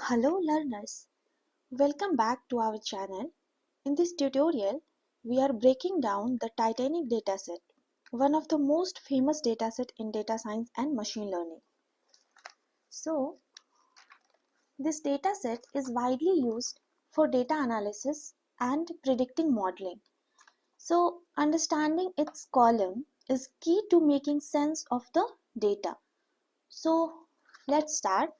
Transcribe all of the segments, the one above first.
Hello learners, welcome back to our channel. In this tutorial, we are breaking down the Titanic Dataset, one of the most famous dataset in data science and machine learning. So, this dataset is widely used for data analysis and predicting modeling. So, understanding its column is key to making sense of the data. So, let's start.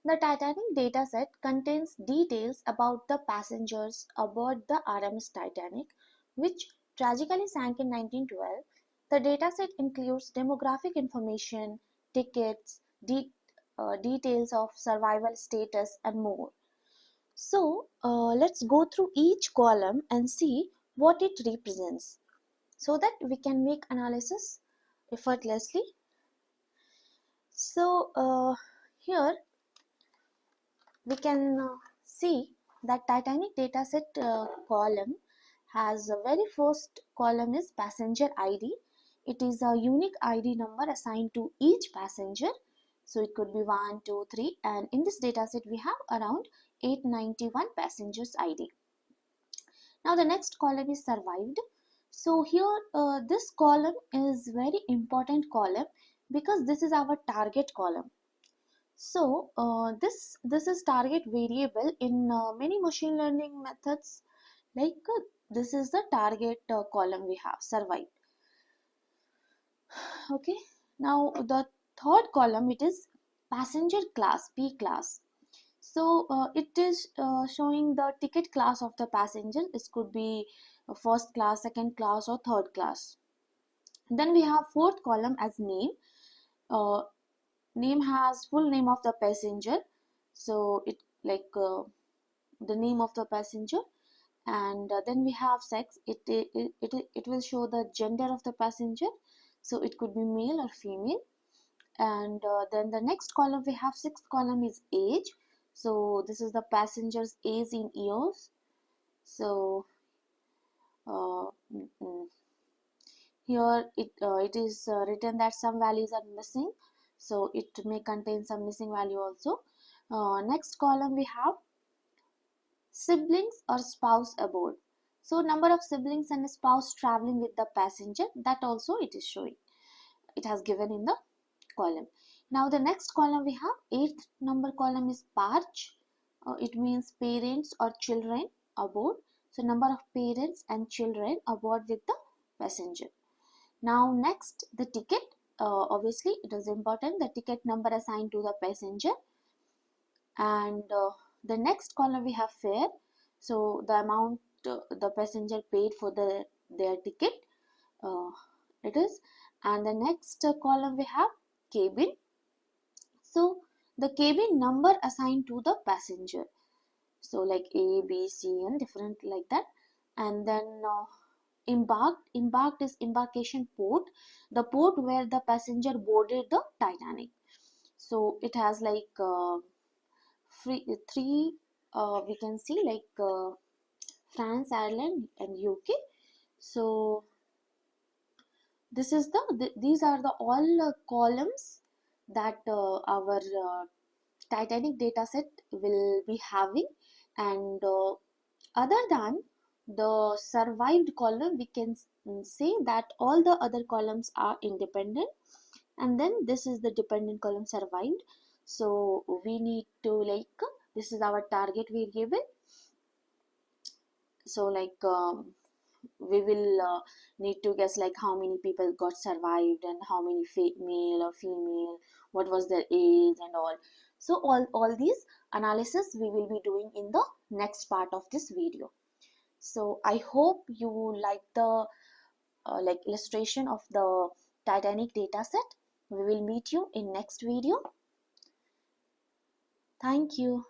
The Titanic dataset contains details about the passengers aboard the RMS Titanic, which tragically sank in 1912. The dataset includes demographic information, tickets, details of survival status, and more. So, let's go through each column and see what it represents so that we can make analysis effortlessly. So, here we can see that Titanic dataset column has a very first column is passenger ID. It is a unique ID number assigned to each passenger. So it could be 1, 2, 3, and in this dataset we have around 891 passengers ID. Now the next column is survived. So here this column is very important column because this is our target column. So this is target variable in many machine learning methods. Like this is the target column we have survived. Okay. Now the third column, it is passenger class, Pclass. So it is showing the ticket class of the passenger. This could be first class, second class, or third class. Then we have fourth column as name. Name has full name of the passenger, so it like the name of the passenger. And then we have sex. It will show the gender of the passenger, so it could be male or female. And then the next column we have, sixth column, is age. So this is the passenger's age in years. So here it is written that some values are missing, so it may contain some missing value also. Next column we have siblings or spouse aboard. So number of siblings and spouse traveling with the passenger, that also it is showing. It has given in the column. Now the next column we have, eighth number column is Parch. It means parents or children aboard. So number of parents and children aboard with the passenger. Now next, the ticket. Obviously it is important, the ticket number assigned to the passenger. And the next column we have fare. So the amount the passenger paid for their ticket, it is. And the next column we have cabin. So the cabin number assigned to the passenger. So like A, B, C, and different like that. And then embarked is embarkation port, the port where the passenger boarded the Titanic. So it has like three we can see like France, Ireland, and UK. So this is these are the all columns that our Titanic dataset will be having. And other than the survived column, we can say that all the other columns are independent, and then this is the dependent column survived. So we need to like this is our target variable. So like we will need to guess like how many people got survived and how many male or female, what was their age and all. So all these analysis we will be doing in the next part of this video. So I hope you like the like illustration of the Titanic dataset. We will meet you in next video. Thank you.